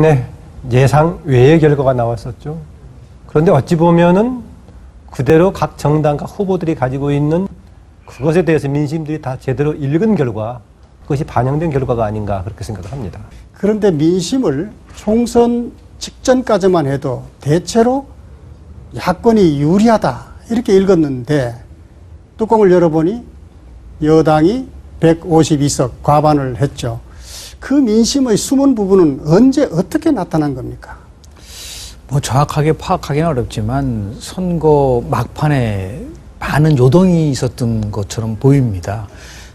네, 예상 외의 결과가 나왔었죠. 그런데 어찌 보면은 그대로 각 정당, 각 후보들이 가지고 있는 그것에 대해서 민심들이 다 제대로 읽은 결과, 그것이 반영된 결과가 아닌가 그렇게 생각을 합니다. 그런데 민심을 총선 직전까지만 해도 대체로 야권이 유리하다 이렇게 읽었는데 뚜껑을 열어보니 여당이 152석 과반을 했죠. 그 민심의 숨은 부분은 언제 어떻게 나타난 겁니까? 뭐 정확하게 파악하기는 어렵지만 선거 막판에 많은 요동이 있었던 것처럼 보입니다.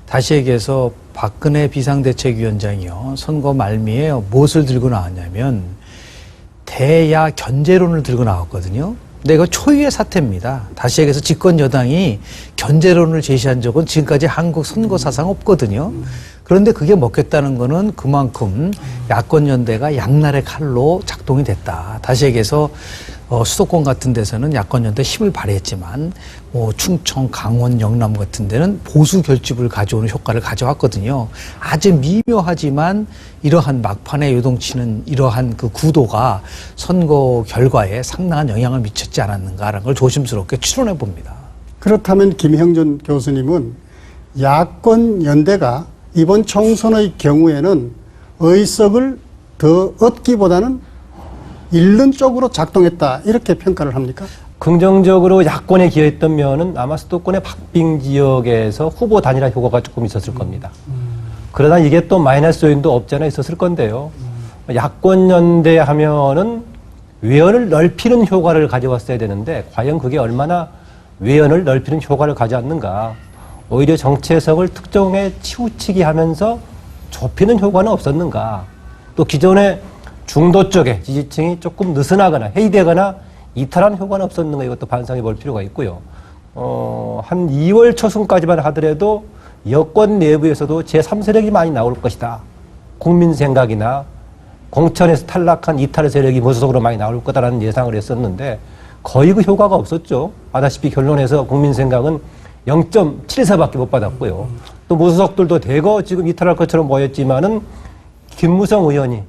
다시 얘기해서 박근혜 비상대책위원장이요, 선거 말미에 무엇을 들고 나왔냐면 대야 견제론을 들고 나왔거든요. 근데 이거 초유의 사태입니다. 다시 얘기해서 집권 여당이 견제론을 제시한 적은 지금까지 한국 선거 사상 없거든요. 그런데 그게 먹혔다는 거는 그만큼 야권 연대가 양날의 칼로 작동이 됐다. 다시 얘기해서 수도권 같은 데서는 야권 연대 힘을 발휘했지만 뭐 충청, 강원, 영남 같은 데는 보수 결집을 가져오는 효과를 가져왔거든요. 아주 미묘하지만 이러한 막판에 요동치는 이러한 그 구도가 선거 결과에 상당한 영향을 미쳤지 않았는가라는 걸 조심스럽게 추론해 봅니다. 그렇다면 김형준 교수님은 야권 연대가 이번 총선의 경우에는 의석을 더 얻기보다는 잃는 쪽으로 작동했다 이렇게 평가를 합니까? 긍정적으로 야권에 기여했던 면은 아마 수도권의 박빙 지역에서 후보 단일화 효과가 조금 있었을 겁니다. 그러나 이게 또 마이너스 요인도 없지 않아 있었을 건데요. 야권 연대하면은 외연을 넓히는 효과를 가져왔어야 되는데 과연 그게 얼마나 외연을 넓히는 효과를 가져왔는가. 오히려 정체성을 특정에 치우치게 하면서 좁히는 효과는 없었는가. 또 기존의 중도 쪽에 지지층이 조금 느슨하거나 해이되거나 이탈한 효과는 없었는가. 이것도 반성해 볼 필요가 있고요. 한 2월 초순까지만 하더라도 여권 내부에서도 제3세력이 많이 나올 것이다. 국민 생각이나 공천에서 탈락한 이탈 세력이 무소속으로 많이 나올 거다라는 예상을 했었는데 거의 그 효과가 없었죠. 아다시피 결론에서 국민 생각은 0.74밖에 못 받았고요. 또 무소속들도 대거 지금 이탈할 것처럼 보였지만은 김무성 의원이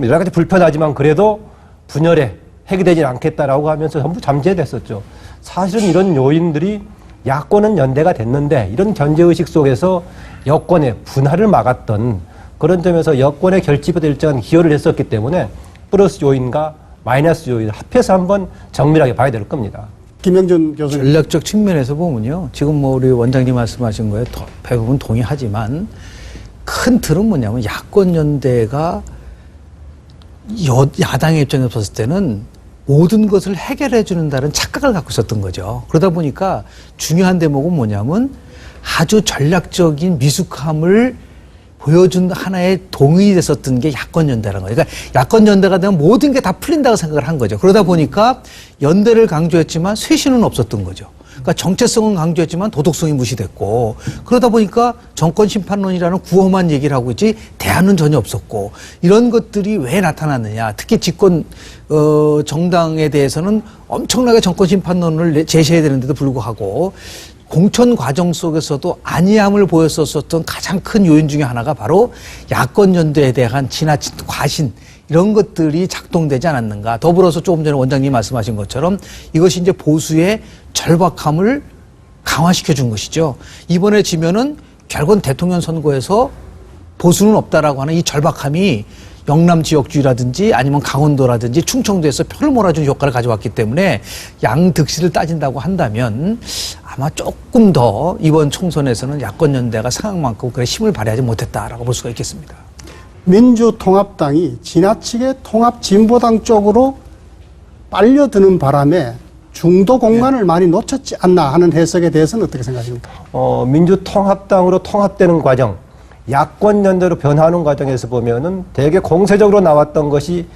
여러 가지 불편하지만 그래도 분열에 해결되지 않겠다라고 하면서 전부 잠재됐었죠. 사실은 이런 요인들이 야권은 연대가 됐는데 이런 견제의식 속에서 여권의 분할을 막았던 그런 점에서 여권의 결집에도 일정한 기여를 했었기 때문에 플러스 요인과 마이너스 요인을 합해서 한번 정밀하게 봐야 될 겁니다. 김형준 교수님. 전략적 측면에서 보면요. 지금 뭐 우리 원장님 말씀하신 거에 대부분 동의하지만 큰 틀은 뭐냐면 야권 연대가 야당의 입장에서 봤을 때는 모든 것을 해결해 주는다는 착각을 갖고 있었던 거죠. 그러다 보니까 중요한 대목은 뭐냐면 아주 전략적인 미숙함을 보여준 하나의 동의이 됐었던 게 야권 연대라는 거예요. 그러니까 야권 연대가 되면 모든 게 다 풀린다고 생각을 한 거죠. 그러다 보니까 연대를 강조했지만 쇄신은 없었던 거죠. 그러니까 정체성은 강조했지만 도덕성이 무시됐고 그러다 보니까 정권 심판론이라는 구호만 얘기를 하고 있지 대안은 전혀 없었고 이런 것들이 왜 나타났느냐. 특히 집권 정당에 대해서는 엄청나게 정권 심판론을 제시해야 되는데도 불구하고 공천 과정 속에서도 안이함을 보였었던 가장 큰 요인 중에 하나가 바로 야권 연대에 대한 지나친 과신 이런 것들이 작동되지 않았는가. 더불어서 조금 전에 원장님 말씀하신 것처럼 이것이 이제 보수의 절박함을 강화시켜 준 것이죠. 이번에 지면은 결국은 대통령 선거에서 보수는 없다라고 하는 이 절박함이 영남 지역주의라든지 아니면 강원도라든지 충청도에서 표를 몰아주는 효과를 가져왔기 때문에 양득실을 따진다고 한다면 아마 조금 더 이번 총선에서는 야권 연대가 상황만큼 그래 힘을 발휘하지 못했다라고 볼 수가 있겠습니다. 민주통합당이 지나치게 통합진보당 쪽으로 빨려드는 바람에 중도 공간을 많이 놓쳤지 않나 하는 해석에 대해서는 어떻게 생각하십니까? 민주통합당으로 통합되는 과정, 야권 연대로 변화하는 과정에서 보면은 되게 공세적으로 나왔던 것이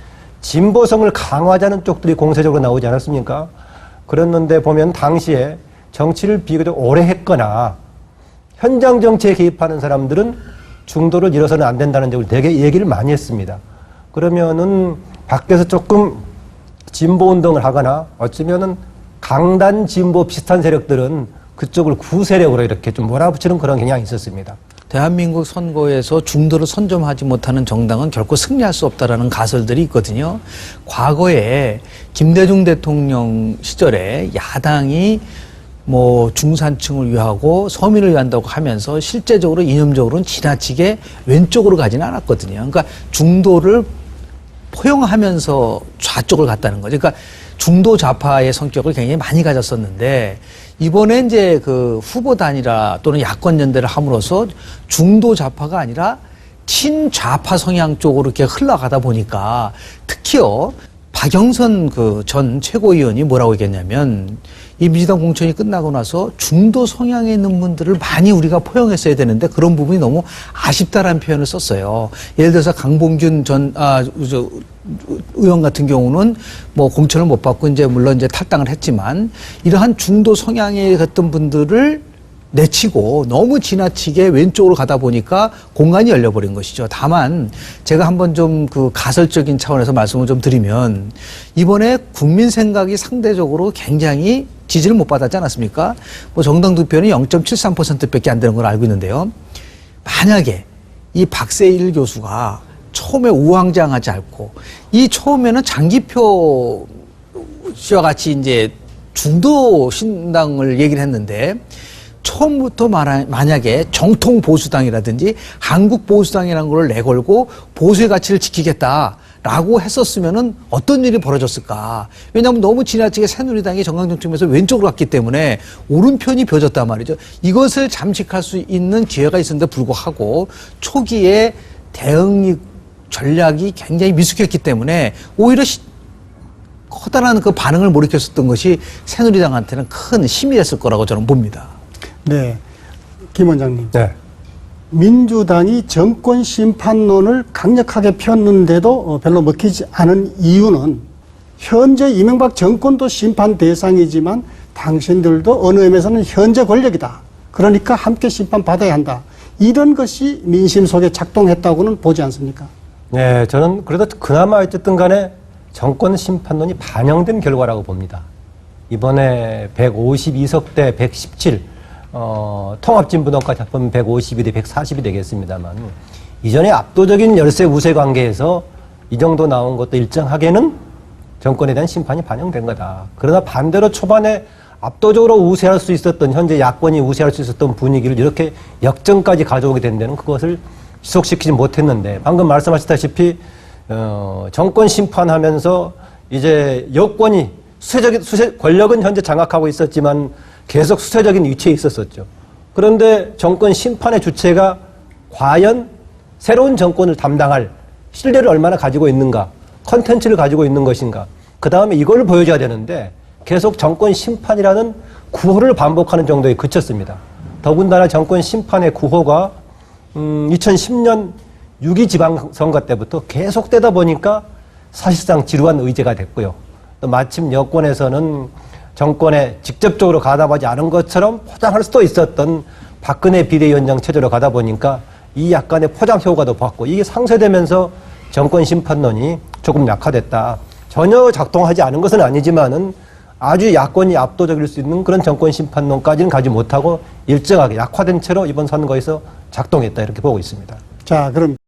진보성을 강화하자는 쪽들이 공세적으로 나오지 않았습니까? 그랬는데 보면 당시에 정치를 비교적 오래 했거나 현장 정치에 개입하는 사람들은 중도를 잃어서는 안 된다는 점을 되게 얘기를 많이 했습니다. 그러면은 밖에서 조금 진보 운동을 하거나 어쩌면은 강단 진보 비슷한 세력들은 그쪽을 구세력으로 이렇게 좀 몰아붙이는 그런 경향이 있었습니다. 대한민국 선거에서 중도를 선점하지 못하는 정당은 결코 승리할 수 없다라는 가설들이 있거든요. 과거에 김대중 대통령 시절에 야당이 뭐 중산층을 위하고 서민을 위한다고 하면서 실제적으로 이념적으로는 지나치게 왼쪽으로 가지는 않았거든요. 그러니까 중도를 포용하면서 좌쪽을 갔다는 거죠. 그러니까 중도 좌파의 성격을 굉장히 많이 가졌었는데 이번에 이제 그 후보 단일화 또는 야권 연대를 함으로써 중도 좌파가 아니라 친좌파 성향 쪽으로 이렇게 흘러가다 보니까 특히요 박영선 그 전 최고위원이 뭐라고 얘기했냐면 이 민주당 공천이 끝나고 나서 중도 성향에 있는 분들을 많이 우리가 포용했어야 되는데 그런 부분이 너무 아쉽다라는 표현을 썼어요. 예를 들어서 강봉균 전 의원 같은 경우는 뭐 공천을 못 받고 이제 물론 이제 탈당을 했지만 이러한 중도 성향에 갔던 분들을 내치고 너무 지나치게 왼쪽으로 가다 보니까 공간이 열려버린 것이죠. 다만 제가 한번 좀 그 가설적인 차원에서 말씀을 좀 드리면 이번에 국민 생각이 상대적으로 굉장히 지지를 못 받았지 않았습니까? 뭐 정당 득표는 0.73%밖에 안 되는 걸 알고 있는데요. 만약에 이 박세일 교수가 처음에 우왕좌왕하지 않고 이 처음에는 장기표 씨와 같이 이제 중도 신당을 얘기를 했는데 처음부터 만약에 정통 보수당이라든지 한국 보수당이라는 걸 내걸고 보수의 가치를 지키겠다라고 했었으면은 어떤 일이 벌어졌을까? 왜냐하면 너무 지나치게 새누리당이 정강정책에서 왼쪽으로 갔기 때문에 오른편이 벼졌단 말이죠. 이것을 잠식할 수 있는 기회가 있었는데 불구하고 초기에 대응 전략이 굉장히 미숙했기 때문에 오히려 커다란 그 반응을 몰이켰었던 것이 새누리당한테는 큰 힘이 됐을 거라고 저는 봅니다. 네, 김 원장님. 네. 민주당이 정권 심판론을 강력하게 폈는데도 별로 먹히지 않은 이유는 현재 이명박 정권도 심판 대상이지만 당신들도 어느 의미에서는 현재 권력이다. 그러니까 함께 심판받아야 한다. 이런 것이 민심 속에 작동했다고는 보지 않습니까? 네, 저는 그래도 그나마 어쨌든 간에 정권 심판론이 반영된 결과라고 봅니다. 이번에 152석 대 117, 통합진보당까지 합하면 152 대 140이 되겠습니다만, 이전에 압도적인 열세 우세 관계에서 이 정도 나온 것도 일정하게는 정권에 대한 심판이 반영된 거다. 그러나 반대로 초반에 압도적으로 우세할 수 있었던, 현재 야권이 우세할 수 있었던 분위기를 이렇게 역전까지 가져오게 된 데는 그것을 지속시키지 못했는데, 방금 말씀하셨다시피 정권 심판하면서 이제 여권이 권력은 현재 장악하고 있었지만 계속 수세적인 위치에 있었었죠. 그런데 정권 심판의 주체가 과연 새로운 정권을 담당할 신뢰를 얼마나 가지고 있는가, 컨텐츠를 가지고 있는 것인가, 그 다음에 이걸 보여줘야 되는데 계속 정권 심판이라는 구호를 반복하는 정도에 그쳤습니다. 더군다나 정권 심판의 구호가 2010년 6.2 지방선거 때부터 계속되다 보니까 사실상 지루한 의제가 됐고요. 또 마침 여권에서는 정권에 직접적으로 가담하지 않은 것처럼 포장할 수도 있었던 박근혜 비대위원장 체제로 가다 보니까 이 약간의 포장 효과도 봤고, 이게 상쇄되면서 정권 심판론이 조금 약화됐다. 전혀 작동하지 않은 것은 아니지만은 아주 야권이 압도적일 수 있는 그런 정권 심판론까지는 가지 못하고 일정하게 약화된 채로 이번 선거에서 작동했다, 이렇게 보고 있습니다. 자, 그럼